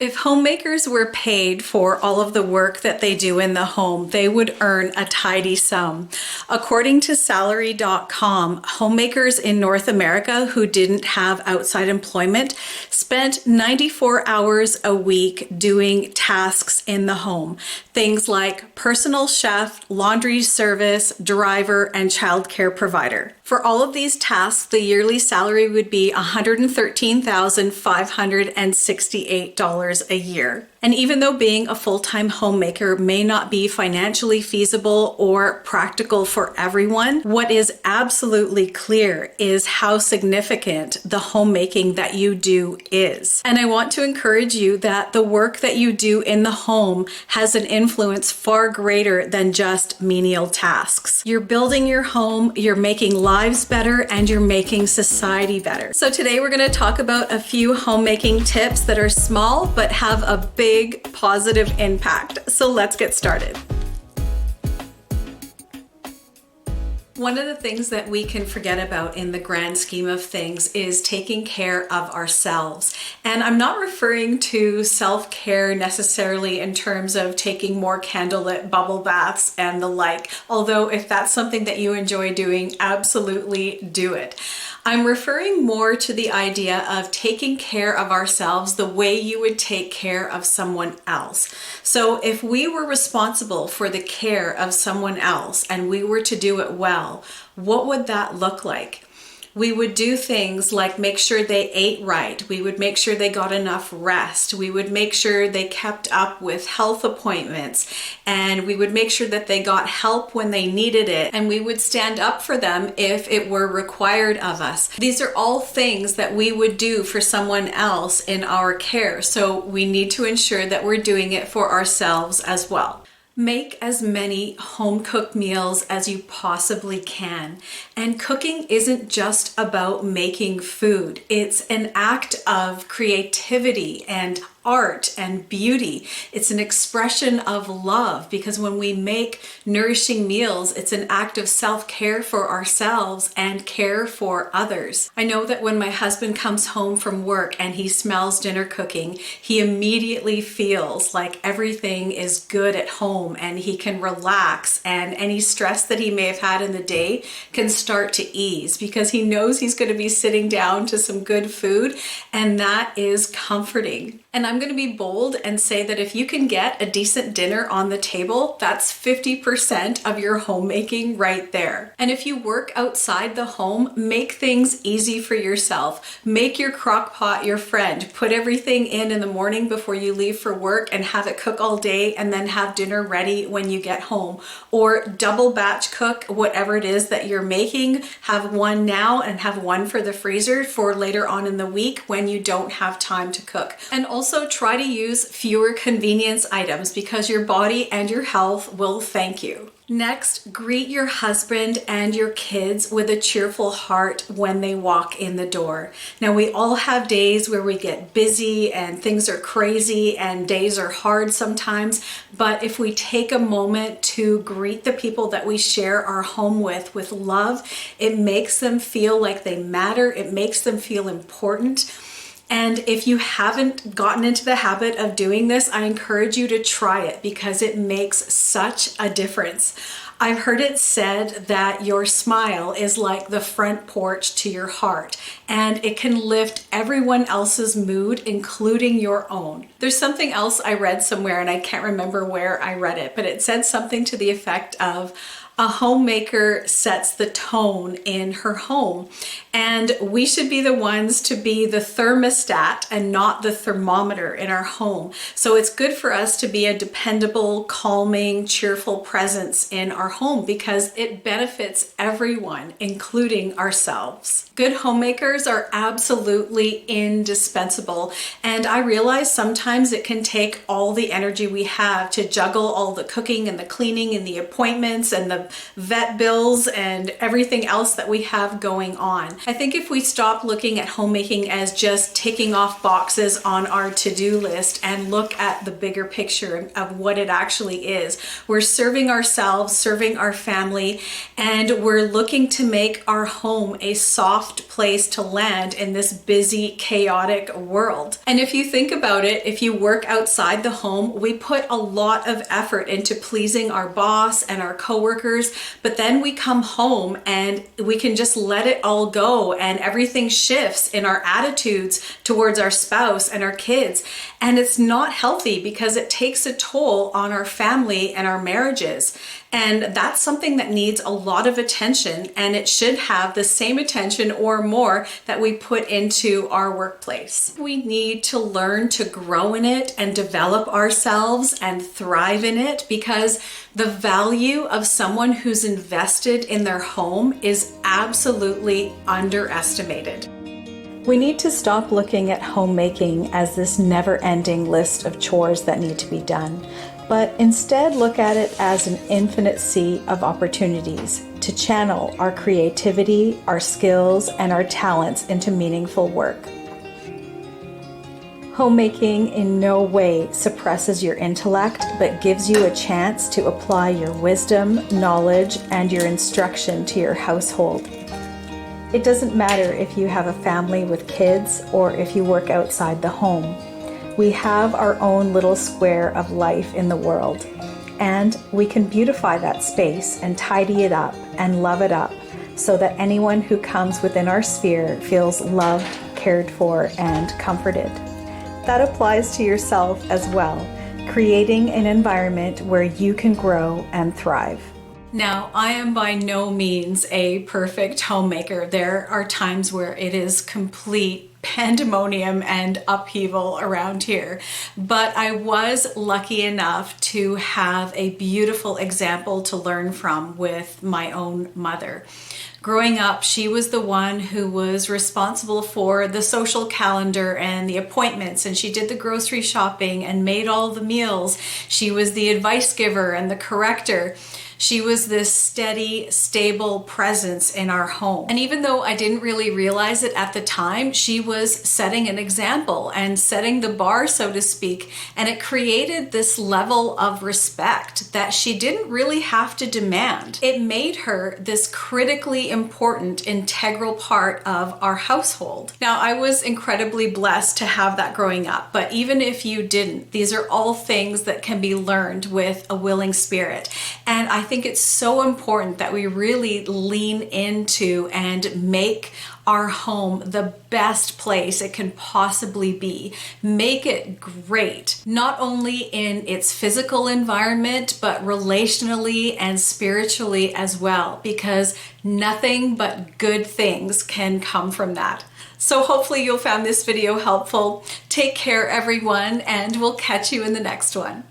If homemakers were paid for all of the work that they do in the home, they would earn a tidy sum. According to salary.com, homemakers in North America who didn't have outside employment spent 94 hours a week doing tasks in the home. Things like personal chef, laundry service, driver, and childcare provider. For all of these tasks, the yearly salary would be $113,568 a year. And even though being a full-time homemaker may not be financially feasible or practical for everyone, what is absolutely clear is how significant the homemaking that you do is. And I want to encourage you that the work that you do in the home has an influence far greater than just menial tasks. You're building your home, you're making lives better, and you're making society better. So today we're going to talk about a few homemaking tips that are small but have a big positive impact. So let's get started. One of the things that we can forget about in the grand scheme of things is taking care of ourselves. And I'm not referring to self-care necessarily in terms of taking more candlelit bubble baths and the like, although if that's something that you enjoy doing, absolutely do it. I'm referring more to the idea of taking care of ourselves the way you would take care of someone else. So if we were responsible for the care of someone else and we were to do it well, what would that look like? We would do things like make sure they ate right. We would make sure they got enough rest. We would make sure they kept up with health appointments, and we would make sure that they got help when they needed it, and we would stand up for them if it were required of us. These are all things that we would do for someone else in our care, so we need to ensure that we're doing it for ourselves as well. Make as many home-cooked meals as you possibly can. And cooking isn't just about making food. It's an act of creativity and art and beauty. It's an expression of love, because when we make nourishing meals, it's an act of self-care for ourselves and care for others. I know that when my husband comes home from work and he smells dinner cooking, he immediately feels like everything is good at home and he can relax, and any stress that he may have had in the day can start to ease because he knows he's going to be sitting down to some good food, and that is comforting. And I'm going to be bold and say that if you can get a decent dinner on the table, that's 50% of your homemaking right there. And if you work outside the home, make things easy for yourself. Make your crock pot your friend. Put everything in the morning before you leave for work and have it cook all day, and then have dinner ready when you get home. Or double batch cook whatever it is that you're making. Have one now and have one for the freezer for later on in the week when you don't have time to cook. And also try to use fewer convenience items, because your body and your health will thank you. Next, greet your husband and your kids with a cheerful heart when they walk in the door. Now, we all have days where we get busy and things are crazy and days are hard sometimes, but if we take a moment to greet the people that we share our home with love, it makes them feel like they matter. It makes them feel important. And if you haven't gotten into the habit of doing this, I encourage you to try it, because it makes such a difference. I've heard it said that your smile is like the front porch to your heart, and it can lift everyone else's mood, including your own. There's something else I read somewhere, and I can't remember where I read it, but it said something to the effect of, a homemaker sets the tone in her home, and we should be the ones to be the thermostat and not the thermometer in our home. So it's good for us to be a dependable, calming, cheerful presence in our home, because it benefits everyone, including ourselves. Good homemakers are absolutely indispensable, and I realize sometimes it can take all the energy we have to juggle all the cooking and the cleaning and the appointments and the vet bills and everything else that we have going on. I think if we stop looking at homemaking as just ticking off boxes on our to-do list and look at the bigger picture of what it actually is, we're serving ourselves, serving our family, and we're looking to make our home a soft place to land in this busy, chaotic world. And if you think about it, if you work outside the home, we put a lot of effort into pleasing our boss and our coworkers, but then we come home and we can just let it all go, and everything shifts in our attitudes towards our spouse and our kids. And it's not healthy because it takes a toll on our family and our marriages. And that's something that needs a lot of attention, and it should have the same attention or more that we put into our workplace. We need to learn to grow in it and develop ourselves and thrive in it, because the value of someone who's invested in their home is absolutely underestimated. We need to stop looking at homemaking as this never-ending list of chores that need to be done, but instead look at it as an infinite sea of opportunities to channel our creativity, our skills, and our talents into meaningful work. Homemaking in no way suppresses your intellect, but gives you a chance to apply your wisdom, knowledge, and your instruction to your household. It doesn't matter if you have a family with kids or if you work outside the home. We have our own little square of life in the world, and we can beautify that space and tidy it up and love it up so that anyone who comes within our sphere feels loved, cared for, and comforted. That applies to yourself as well, creating an environment where you can grow and thrive. Now, I am by no means a perfect homemaker. There are times where it is complete pandemonium and upheaval around here, but I was lucky enough to have a beautiful example to learn from with my own mother. Growing up, she was the one who was responsible for the social calendar and the appointments, and she did the grocery shopping and made all the meals. She was the advice giver and the corrector. She was this steady, stable presence in our home. And even though I didn't really realize it at the time, she was setting an example and setting the bar, so to speak. And it created this level of respect that she didn't really have to demand. It made her this critically important, integral part of our household. Now, I was incredibly blessed to have that growing up, but even if you didn't, these are all things that can be learned with a willing spirit. And I think it's so important that we really lean into and make our home the best place it can possibly be. Make it great, not only in its physical environment, but relationally and spiritually as well, because nothing but good things can come from that. So hopefully you'll find this video helpful. Take care, everyone, and we'll catch you in the next one.